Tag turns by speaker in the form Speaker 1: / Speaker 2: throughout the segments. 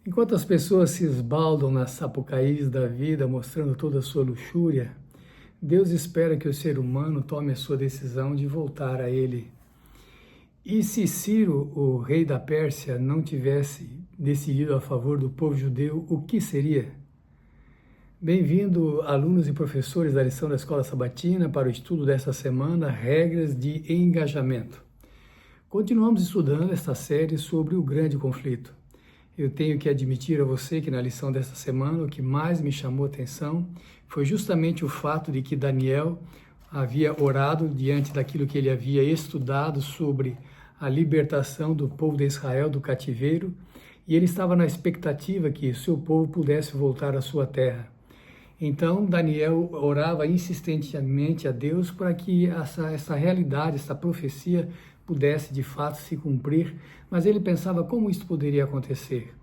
Speaker 1: Enquanto as pessoas se esbaldam nas sapucaís da vida, mostrando toda a sua luxúria, Deus espera que o ser humano tome a sua decisão de voltar a Ele. E se Ciro, o rei da Pérsia, não tivesse decidido a favor do povo judeu, o que seria? Bem-vindo, alunos e professores da lição da Escola Sabatina, para o estudo desta semana, Regras de Engajamento. Continuamos estudando esta série sobre o grande conflito. Eu tenho que admitir a você que na lição desta semana o que mais me chamou a atenção foi justamente o fato de que Daniel havia orado diante daquilo que ele havia estudado sobre a libertação do povo de Israel do cativeiro, e ele estava na expectativa que seu povo pudesse voltar à sua terra. Então Daniel orava insistentemente a Deus para que essa realidade, essa profecia pudesse de fato se cumprir, mas ele pensava como isso poderia acontecer.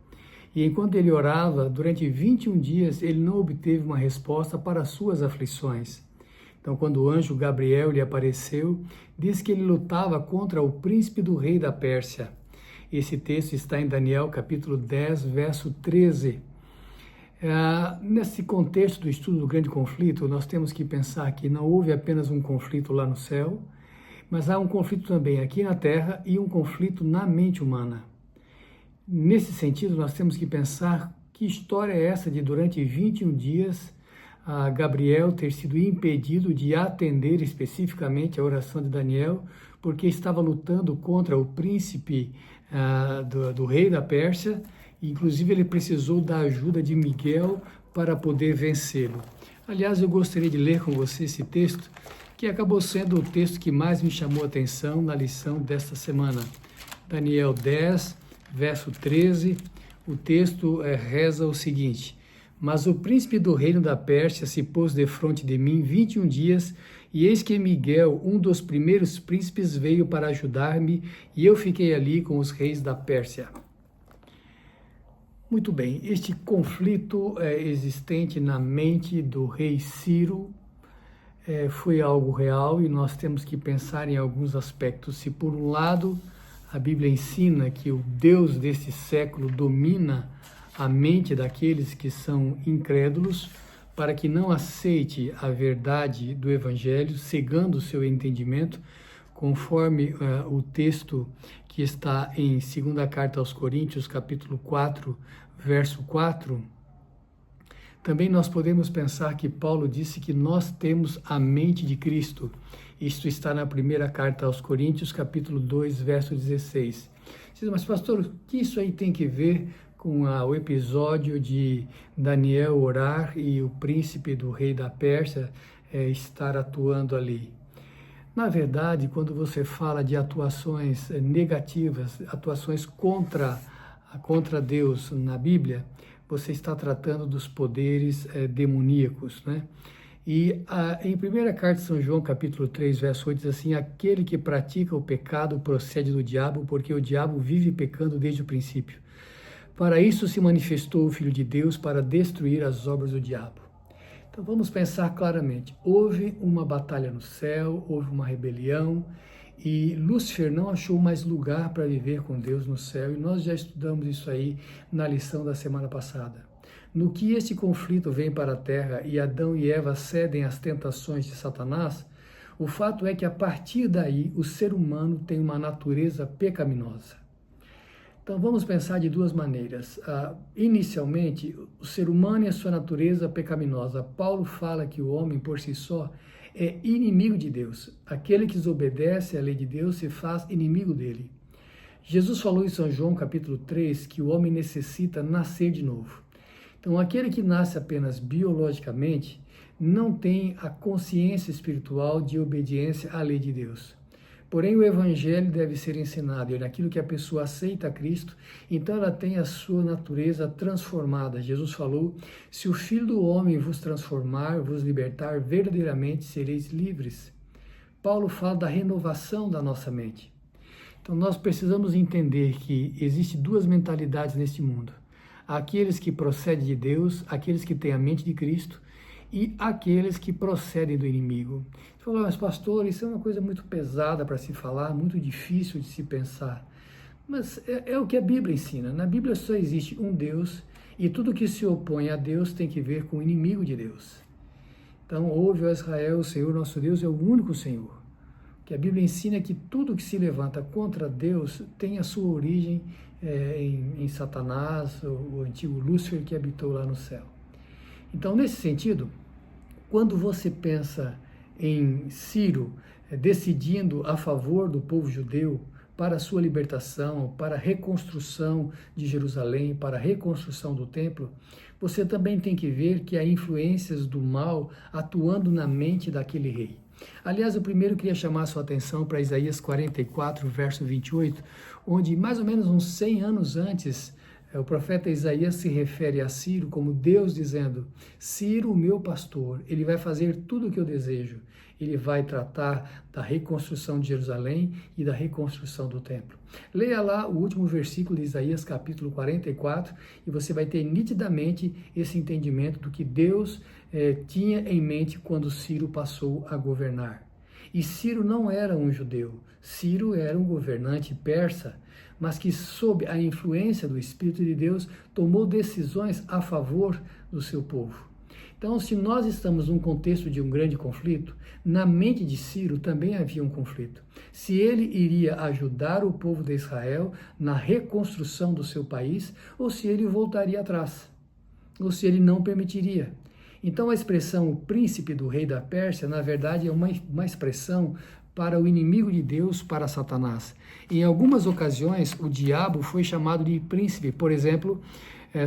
Speaker 1: E enquanto ele orava, durante 21 dias, ele não obteve uma resposta para as suas aflições. Então, quando o anjo Gabriel lhe apareceu, diz que ele lutava contra o príncipe do rei da Pérsia. Esse texto está em Daniel, capítulo 10, verso 13. Nesse contexto do estudo do grande conflito, nós temos que pensar que não houve apenas um conflito lá no céu, mas há um conflito também aqui na terra e um conflito na mente humana. Nesse sentido, nós temos que pensar que história é essa de durante 21 dias Gabriel ter sido impedido de atender especificamente a oração de Daniel, porque estava lutando contra o príncipe do rei da Pérsia. Inclusive, ele precisou da ajuda de Miguel para poder vencê-lo. Aliás, eu gostaria de ler com você esse texto, que acabou sendo o texto que mais me chamou a atenção na lição desta semana. Daniel 10, verso 13, o texto reza o seguinte: Mas o príncipe do reino da Pérsia se pôs defronte de mim 21 dias, e eis que Miguel, um dos primeiros príncipes, veio para ajudar-me, e eu fiquei ali com os reis da Pérsia. Muito bem, este conflito existente na mente do rei Ciro foi algo real, e nós temos que pensar em alguns aspectos. Se por um lado a Bíblia ensina que o Deus deste século domina a mente daqueles que são incrédulos, para que não aceite a verdade do Evangelho, cegando o seu entendimento, conforme o texto que está em 2ª Carta aos Coríntios, capítulo 4, verso 4, também nós podemos pensar que Paulo disse que nós temos a mente de Cristo. Isto está na 1ª Carta aos Coríntios, capítulo 2, verso 16. Você diz, mas pastor, o que isso aí tem que ver com o episódio de Daniel orar e o príncipe do rei da Pérsia estar atuando ali? Na verdade, quando você fala de atuações negativas, atuações contra Deus na Bíblia, você está tratando dos poderes demoníacos, né? E em 1ª Carta de São João, capítulo 3, verso 8, diz assim: Aquele que pratica o pecado procede do diabo, porque o diabo vive pecando desde o princípio. Para isso se manifestou o Filho de Deus, para destruir as obras do diabo. Então vamos pensar claramente. Houve uma batalha no céu, houve uma rebelião, e Lúcifer não achou mais lugar para viver com Deus no céu, e nós já estudamos isso aí na lição da semana passada. No que este conflito vem para a terra e Adão e Eva cedem às tentações de Satanás, o fato é que a partir daí o ser humano tem uma natureza pecaminosa. Então vamos pensar de duas maneiras. Inicialmente, o ser humano e a sua natureza pecaminosa. Paulo fala que o homem por si só é inimigo de Deus. Aquele que desobedece à lei de Deus se faz inimigo dele. Jesus falou em São João capítulo 3 que o homem necessita nascer de novo. Então aquele que nasce apenas biologicamente não tem a consciência espiritual de obediência à lei de Deus. Porém, o Evangelho deve ser ensinado, e naquilo que a pessoa aceita a Cristo, então ela tem a sua natureza transformada. Jesus falou: se o Filho do Homem vos transformar, vos libertar, verdadeiramente sereis livres. Paulo fala da renovação da nossa mente. Então, nós precisamos entender que existem duas mentalidades neste mundo. Aqueles que procedem de Deus, aqueles que têm a mente de Cristo, e aqueles que procedem do inimigo. Você falou, mas pastor, isso é uma coisa muito pesada para se falar, muito difícil de se pensar. Mas é o que a Bíblia ensina. Na Bíblia só existe um Deus e tudo que se opõe a Deus tem que ver com o inimigo de Deus. Então, ouve, ó Israel, o Senhor nosso Deus é o único Senhor. Que a Bíblia ensina que tudo que se levanta contra Deus tem a sua origem em Satanás, o antigo Lúcifer que habitou lá no céu. Então, nesse sentido, quando você pensa em Ciro decidindo a favor do povo judeu para a sua libertação, para a reconstrução de Jerusalém, para a reconstrução do templo, você também tem que ver que há influências do mal atuando na mente daquele rei. Aliás, eu primeiro queria chamar a sua atenção para Isaías 44, verso 28, onde mais ou menos uns 100 anos antes, o profeta Isaías se refere a Ciro como Deus dizendo: Ciro, o meu pastor, ele vai fazer tudo o que eu desejo. Ele vai tratar da reconstrução de Jerusalém e da reconstrução do templo. Leia lá o último versículo de Isaías capítulo 44 e você vai ter nitidamente esse entendimento do que Deus tinha em mente quando Ciro passou a governar. E Ciro não era um judeu, Ciro era um governante persa, mas que sob a influência do Espírito de Deus tomou decisões a favor do seu povo. Então, se nós estamos num contexto de um grande conflito, na mente de Ciro também havia um conflito. Se ele iria ajudar o povo de Israel na reconstrução do seu país, ou se ele voltaria atrás, ou se ele não permitiria. Então, a expressão o príncipe do rei da Pérsia, na verdade, é uma expressão para o inimigo de Deus, para Satanás. Em algumas ocasiões, o diabo foi chamado de príncipe. Por exemplo,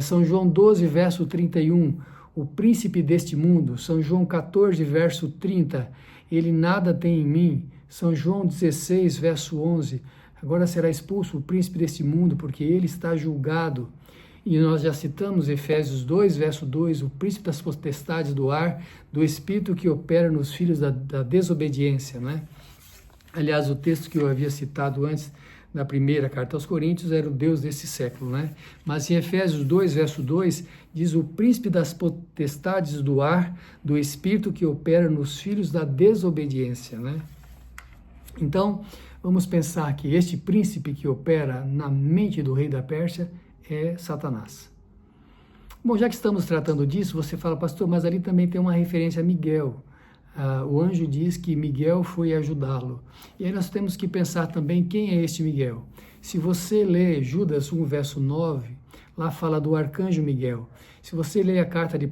Speaker 1: São João 12, verso 31, o príncipe deste mundo. São João 14, verso 30, ele nada tem em mim. São João 16, verso 11, agora será expulso o príncipe deste mundo, porque ele está julgado. E nós já citamos Efésios 2, verso 2, o príncipe das potestades do ar, do espírito que opera nos filhos da desobediência, né? Aliás, o texto que eu havia citado antes, na primeira carta aos Coríntios, era o Deus desse século, né? Mas em Efésios 2, verso 2, diz o príncipe das potestades do ar, do espírito que opera nos filhos da desobediência, né? Então, vamos pensar que este príncipe que opera na mente do rei da Pérsia é Satanás. Bom, já que estamos tratando disso, você fala, pastor, mas ali também tem uma referência a Miguel. O anjo diz que Miguel foi ajudá-lo. E aí nós temos que pensar também quem é este Miguel. Se você lê Judas 1, verso 9, lá fala do arcanjo Miguel. Se você lê a carta de 1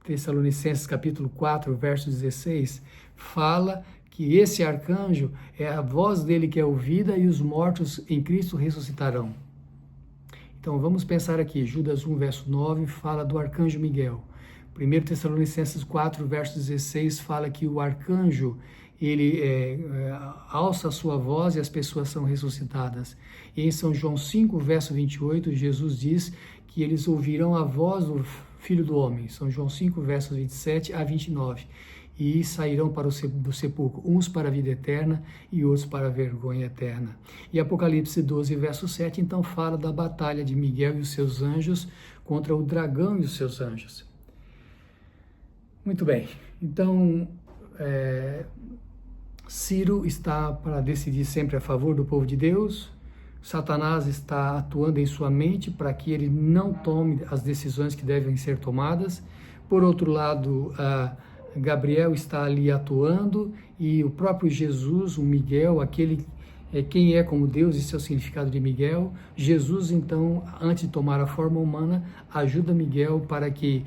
Speaker 1: Tessalonicenses, capítulo 4, verso 16, fala que esse arcanjo é a voz dele que é ouvida e os mortos em Cristo ressuscitarão. Então vamos pensar aqui, Judas 1, verso 9, fala do arcanjo Miguel. 1 Tessalonicenses 4, verso 16, fala que o arcanjo, ele alça a sua voz e as pessoas são ressuscitadas. E em São João 5, verso 28, Jesus diz que eles ouvirão a voz do Filho do Homem. São João 5, versos 27 a 29. E sairão do sepulcro, uns para a vida eterna e outros para a vergonha eterna. E Apocalipse 12, verso 7, então fala da batalha de Miguel e os seus anjos contra o dragão e os seus anjos. Muito bem, então Ciro está para decidir sempre a favor do povo de Deus, Satanás está atuando em sua mente para que ele não tome as decisões que devem ser tomadas. Por outro lado, Gabriel está ali atuando e o próprio Jesus, o Miguel, quem é como Deus e seu significado de Miguel. Jesus, então, antes de tomar a forma humana, ajuda Miguel para que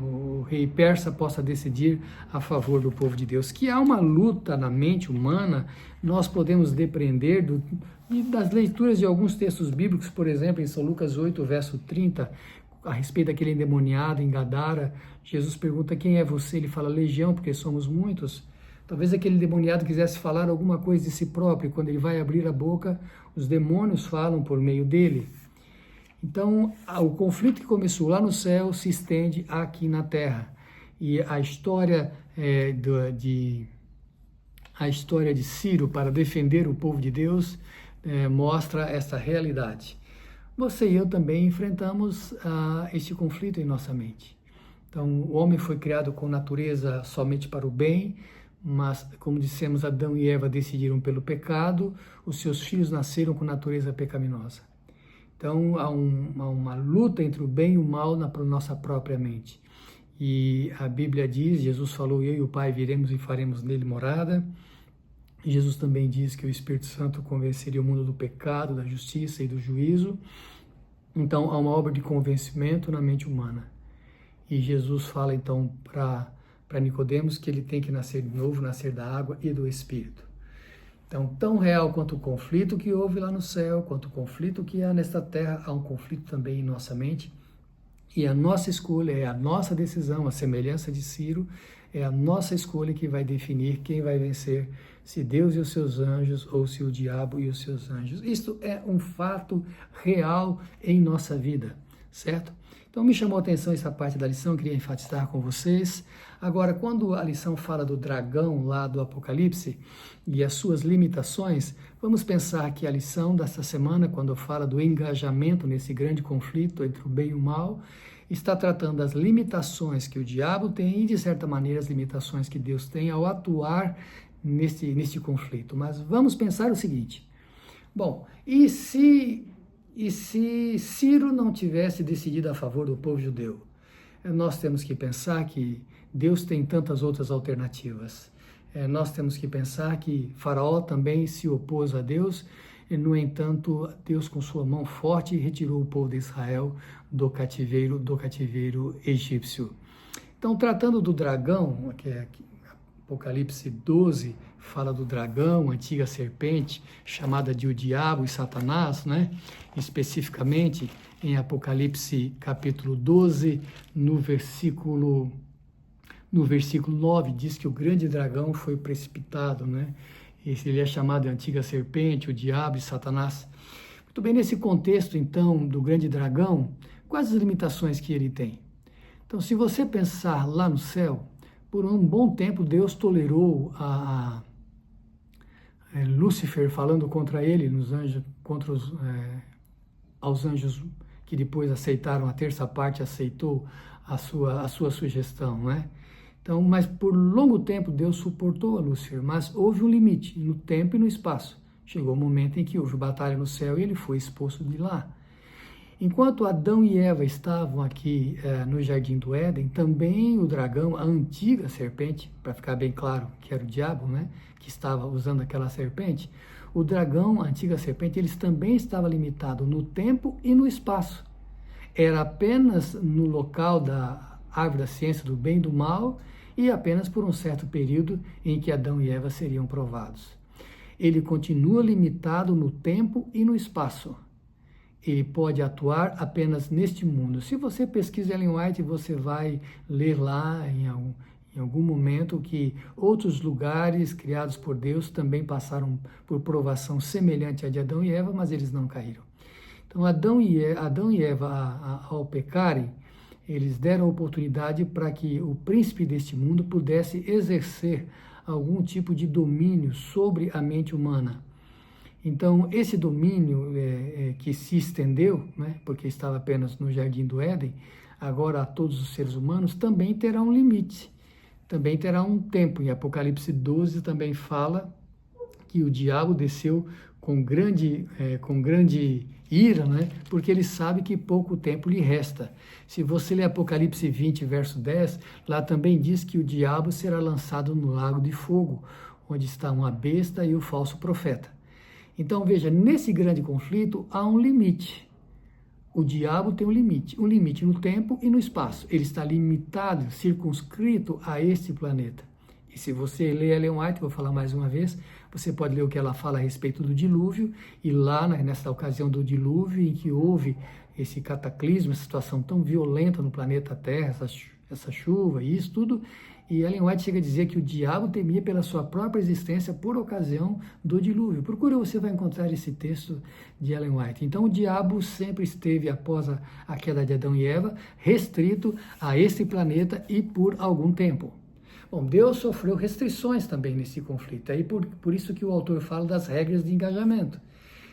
Speaker 1: o rei persa possa decidir a favor do povo de Deus. Que há uma luta na mente humana, nós podemos depreender das leituras de alguns textos bíblicos, por exemplo, em São Lucas 8, verso 30, a respeito daquele endemoniado em Gadara. Jesus pergunta, quem é você? Ele fala, legião, porque somos muitos. Talvez aquele demoniado quisesse falar alguma coisa de si próprio. Quando ele vai abrir a boca, os demônios falam por meio dele. Então, o conflito que começou lá no céu se estende aqui na terra. E a história de Ciro para defender o povo de Deus mostra essa realidade. Você e eu também enfrentamos este conflito em nossa mente. Então, o homem foi criado com natureza somente para o bem, mas, como dissemos, Adão e Eva decidiram pelo pecado, os seus filhos nasceram com natureza pecaminosa. Então, há uma luta entre o bem e o mal na nossa própria mente. E a Bíblia diz, Jesus falou, eu e o Pai viremos e faremos nele morada. E Jesus também diz que o Espírito Santo convenceria o mundo do pecado, da justiça e do juízo. Então, há uma obra de convencimento na mente humana. E Jesus fala, então, para Nicodemos que ele tem que nascer de novo, nascer da água e do Espírito. Então, tão real quanto o conflito que houve lá no céu, quanto o conflito que há nesta terra, há um conflito também em nossa mente. E a nossa escolha, é a nossa decisão, a semelhança de Ciro, é a nossa escolha que vai definir quem vai vencer, se Deus e os seus anjos ou se o diabo e os seus anjos. Isto é um fato real em nossa vida, certo? Então me chamou a atenção essa parte da lição, queria enfatizar com vocês. Agora, quando a lição fala do dragão lá do Apocalipse e as suas limitações, vamos pensar que a lição desta semana, quando fala do engajamento nesse grande conflito entre o bem e o mal, está tratando das limitações que o diabo tem e, de certa maneira, as limitações que Deus tem ao atuar neste conflito. Mas vamos pensar o seguinte, bom, e se Ciro não tivesse decidido a favor do povo judeu? Nós temos que pensar que Deus tem tantas outras alternativas. Nós temos que pensar que Faraó também se opôs a Deus, e, no entanto, Deus com sua mão forte retirou o povo de Israel do cativeiro egípcio. Então, tratando do dragão, que é Apocalipse 12, fala do dragão, antiga serpente, chamada de o diabo e Satanás, né? Especificamente em Apocalipse capítulo 12, no versículo 9, diz que o grande dragão foi precipitado, né? Ele é chamado de antiga serpente, o diabo e Satanás. Muito bem, nesse contexto, então, do grande dragão, quais as limitações que ele tem? Então, se você pensar lá no céu, por um bom tempo Deus tolerou Lúcifer falando contra ele, aos anjos que depois aceitaram, a terça parte aceitou a sua sugestão, né? Então, mas por longo tempo Deus suportou a Lúcifer, mas houve um limite no tempo e no espaço. Chegou o momento em que houve batalha no céu e ele foi expulso de lá. Enquanto Adão e Eva estavam aqui no Jardim do Éden, também o dragão, a antiga serpente, para ficar bem claro que era o diabo, né, que estava usando aquela serpente, o dragão, a antiga serpente, eles também estavam limitados no tempo e no espaço. Era apenas no local da árvore da ciência do bem e do mal e apenas por um certo período em que Adão e Eva seriam provados. Ele continua limitado no tempo e no espaço. Ele pode atuar apenas neste mundo. Se você pesquisa Ellen White, você vai ler lá em algum momento que outros lugares criados por Deus também passaram por provação semelhante à de Adão e Eva, mas eles não caíram. Então, Adão e Eva, ao pecarem, eles deram oportunidade para que o príncipe deste mundo pudesse exercer algum tipo de domínio sobre a mente humana. Então, esse domínio que se estendeu, né, porque estava apenas no Jardim do Éden, agora a todos os seres humanos, também terá um limite, também terá um tempo. Em Apocalipse 12 também fala que o diabo desceu com grande ira, né, porque ele sabe que pouco tempo lhe resta. Se você ler Apocalipse 20, verso 10, lá também diz que o diabo será lançado no lago de fogo, onde está uma besta e o falso profeta. Então, veja, nesse grande conflito há um limite. O diabo tem um limite no tempo e no espaço. Ele está limitado, circunscrito a este planeta. E se você ler Ellen White, vou falar mais uma vez, você pode ler o que ela fala a respeito do dilúvio, e lá nessa ocasião do dilúvio, em que houve esse cataclismo, essa situação tão violenta no planeta Terra, essa chuva e isso tudo, e Ellen White chega a dizer que o diabo temia pela sua própria existência por ocasião do dilúvio. Procura, você vai encontrar esse texto de Ellen White. Então, o diabo sempre esteve, após a queda de Adão e Eva, restrito a esse planeta e por algum tempo. Bom, Deus sofreu restrições também nesse conflito. Aí por isso que o autor fala das regras de engajamento.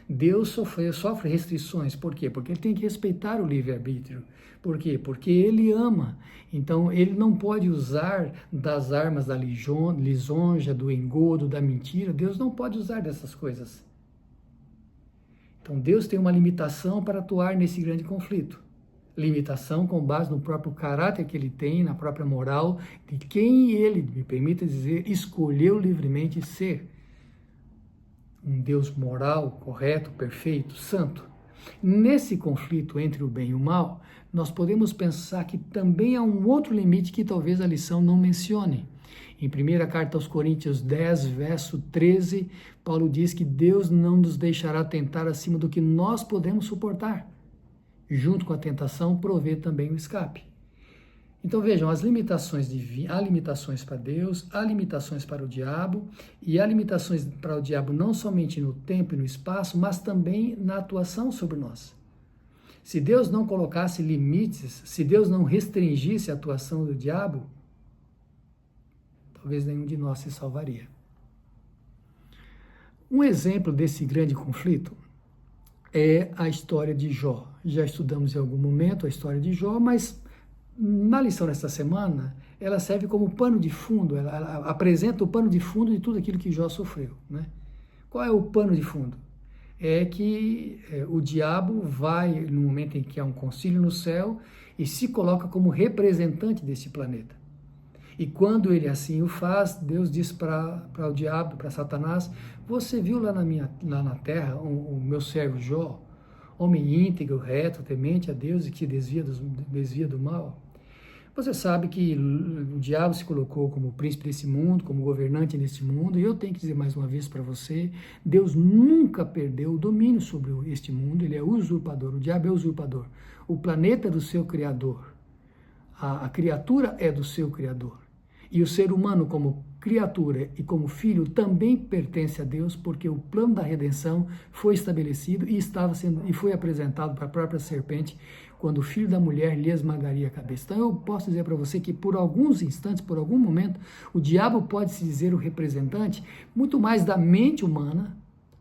Speaker 1: Deus sofre restrições. Por quê? Porque ele tem que respeitar o livre-arbítrio. Por quê? Porque ele ama. Então, ele não pode usar das armas da lisonja, do engodo, da mentira. Deus não pode usar dessas coisas. Então, Deus tem uma limitação para atuar nesse grande conflito. Limitação com base no próprio caráter que ele tem, na própria moral, de quem ele, me permita dizer, escolheu livremente ser. Um Deus moral, correto, perfeito, santo. Nesse conflito entre o bem e o mal, nós podemos pensar que também há um outro limite que talvez a lição não mencione. Em 1ª carta aos Coríntios 10, verso 13, Paulo diz que Deus não nos deixará tentar acima do que nós podemos suportar. Junto com a tentação, provê também o escape. Então vejam, há limitações para Deus, há limitações para o diabo, e há limitações para o diabo não somente no tempo e no espaço, mas também na atuação sobre nós. Se Deus não colocasse limites, se Deus não restringisse a atuação do diabo, talvez nenhum de nós se salvaria. Um exemplo desse grande conflito é a história de Jó. Já estudamos em algum momento a história de Jó, mas na lição desta semana, ela serve como pano de fundo, ela apresenta o pano de fundo de tudo aquilo que Jó sofreu, né? Qual é o pano de fundo? É que o diabo vai, no momento em que há um concílio no céu, e se coloca como representante desse planeta. E quando ele assim o faz, Deus diz para o diabo, para Satanás: você viu lá na terra o meu servo Jó, homem íntegro, reto, temente a Deus e que desvia do mal? Você sabe que o diabo se colocou como príncipe desse mundo, como governante nesse mundo, e eu tenho que dizer mais uma vez para você, Deus nunca perdeu o domínio sobre este mundo, ele é usurpador, o diabo é usurpador. O planeta é do seu Criador, a criatura é do seu Criador. E o ser humano, como criatura e como filho, também pertence a Deus, porque o plano da redenção foi estabelecido e foi apresentado para a própria serpente, quando o filho da mulher lhe esmagaria a cabeça. Então eu posso dizer para você que por alguns instantes, por algum momento, o diabo pode se dizer o representante muito mais da mente humana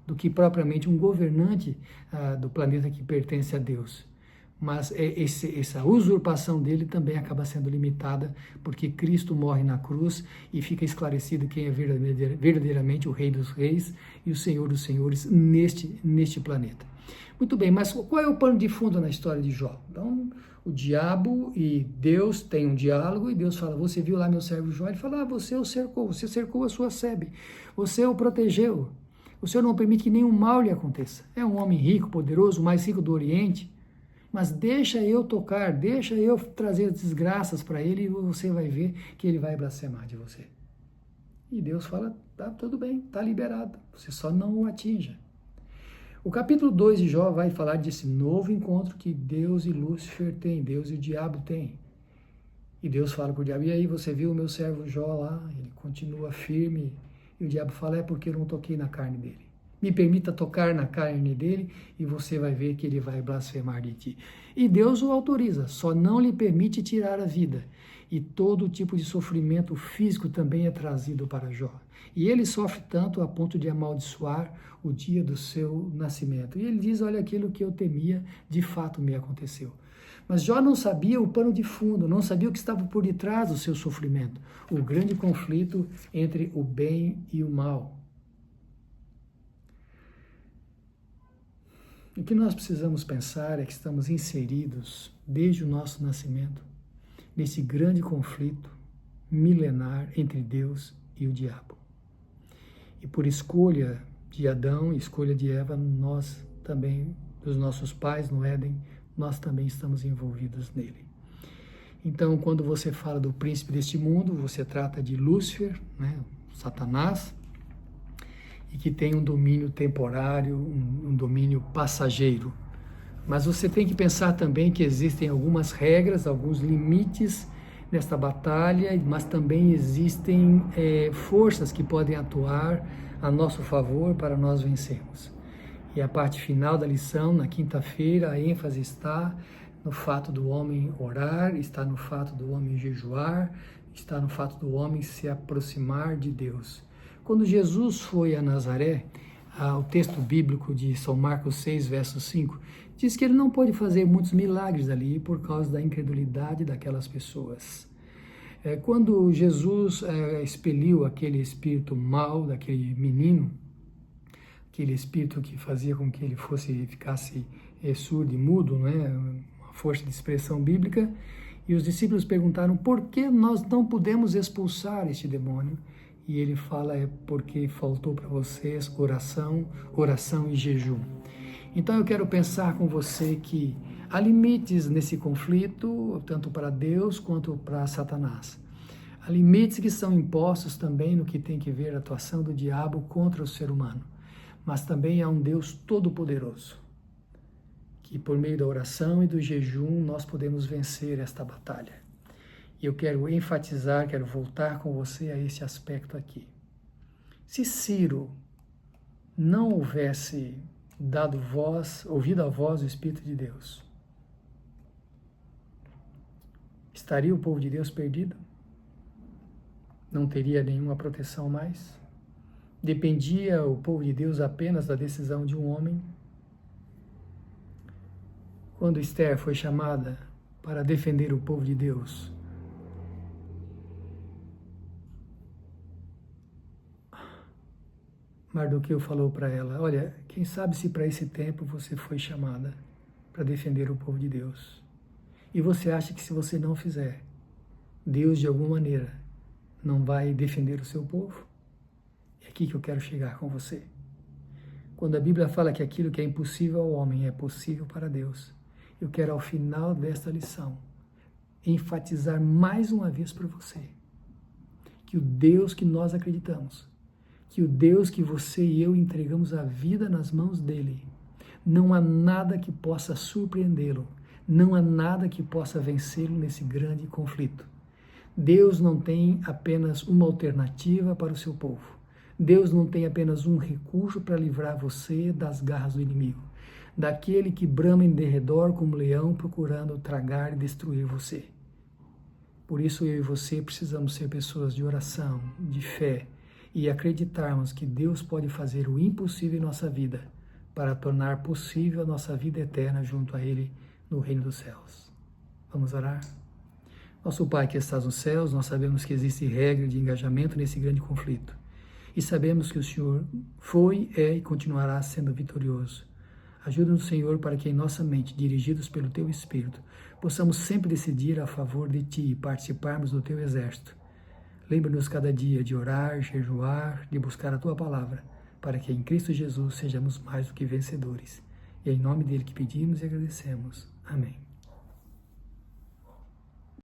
Speaker 1: do que propriamente um governante do planeta que pertence a Deus. Mas essa usurpação dele também acaba sendo limitada, porque Cristo morre na cruz e fica esclarecido quem é verdadeiramente o Rei dos Reis e o Senhor dos Senhores neste planeta. Muito bem, mas qual é o pano de fundo na história de Jó? Então, o diabo e Deus têm um diálogo e Deus fala: você viu lá meu servo Jó? Ele fala: você o cercou, você cercou a sua sebe, você o protegeu, o Senhor não permite que nenhum mal lhe aconteça. É um homem rico, poderoso, o mais rico do Oriente, mas deixa eu tocar, deixa eu trazer desgraças para ele e você vai ver que ele vai blasfemar de você. E Deus fala: tá tudo bem, tá liberado, você só não o atinja. O capítulo 2 de Jó vai falar desse novo encontro que Deus e Lúcifer têm, Deus e o diabo têm. E Deus fala para o diabo: e aí, você viu o meu servo Jó lá? Ele continua firme. E o diabo fala: é porque eu não toquei na carne dele. Me permita tocar na carne dele e você vai ver que ele vai blasfemar de ti. E Deus o autoriza, só não lhe permite tirar a vida. E todo tipo de sofrimento físico também é trazido para Jó. E ele sofre tanto a ponto de amaldiçoar o dia do seu nascimento. E ele diz: olha, aquilo que eu temia, de fato me aconteceu. Mas Jó não sabia o pano de fundo, não sabia o que estava por detrás do seu sofrimento. O grande conflito entre o bem e o mal. O que nós precisamos pensar é que estamos inseridos, desde o nosso nascimento, nesse grande conflito milenar entre Deus e o diabo. E por escolha de Adão e escolha de Eva, nós também, dos nossos pais no Éden, nós também estamos envolvidos nele. Então, quando você fala do príncipe deste mundo, você trata de Lúcifer, né, Satanás, e que tem um domínio temporário, um domínio passageiro. Mas você tem que pensar também que existem algumas regras, alguns limites nesta batalha, mas também existem forças que podem atuar a nosso favor para nós vencermos. E a parte final da lição, na quinta-feira, a ênfase está no fato do homem orar, está no fato do homem jejuar, está no fato do homem se aproximar de Deus. Quando Jesus foi a Nazaré, o texto bíblico de São Marcos 6, verso 5, diz que ele não pôde fazer muitos milagres ali por causa da incredulidade daquelas pessoas. Quando Jesus expeliu aquele espírito mau daquele menino, aquele espírito que fazia com que ele ficasse surdo e mudo, né? Uma força de expressão bíblica, e os discípulos perguntaram por que nós não podemos expulsar este demônio, e ele fala, porque faltou para vocês oração e jejum. Então eu quero pensar com você que há limites nesse conflito, tanto para Deus quanto para Satanás. Há limites que são impostos também no que tem que ver a atuação do diabo contra o ser humano. Mas também há um Deus todo-poderoso, que por meio da oração e do jejum nós podemos vencer esta batalha. E eu quero enfatizar, quero voltar com você a esse aspecto aqui. Se Ciro não houvesse ouvido a voz do Espírito de Deus, estaria o povo de Deus perdido? Não teria nenhuma proteção mais? Dependia o povo de Deus apenas da decisão de um homem? Quando Esther foi chamada para defender o povo de Deus, Mardoqueu falou para ela, olha, quem sabe se para esse tempo você foi chamada para defender o povo de Deus. E você acha que se você não fizer, Deus de alguma maneira não vai defender o seu povo? É aqui que eu quero chegar com você. Quando a Bíblia fala que aquilo que é impossível ao homem é possível para Deus, eu quero ao final desta lição enfatizar mais uma vez para você que o Deus que nós acreditamos, que o Deus que você e eu entregamos a vida nas mãos dele, não há nada que possa surpreendê-lo, não há nada que possa vencê-lo nesse grande conflito. Deus não tem apenas uma alternativa para o seu povo. Deus não tem apenas um recurso para livrar você das garras do inimigo, daquele que brama em derredor como leão procurando tragar e destruir você. Por isso eu e você precisamos ser pessoas de oração, de fé, e acreditarmos que Deus pode fazer o impossível em nossa vida para tornar possível a nossa vida eterna junto a Ele no reino dos céus. Vamos orar? Nosso Pai que estás nos céus, nós sabemos que existe regra de engajamento nesse grande conflito. E sabemos que o Senhor foi, é e continuará sendo vitorioso. Ajuda-nos, Senhor, para que em nossa mente, dirigidos pelo Teu Espírito, possamos sempre decidir a favor de Ti e participarmos do Teu exército. Lembra-nos cada dia de orar, jejuar, de buscar a Tua palavra, para que em Cristo Jesus sejamos mais do que vencedores. E é em nome dele que pedimos e agradecemos. Amém.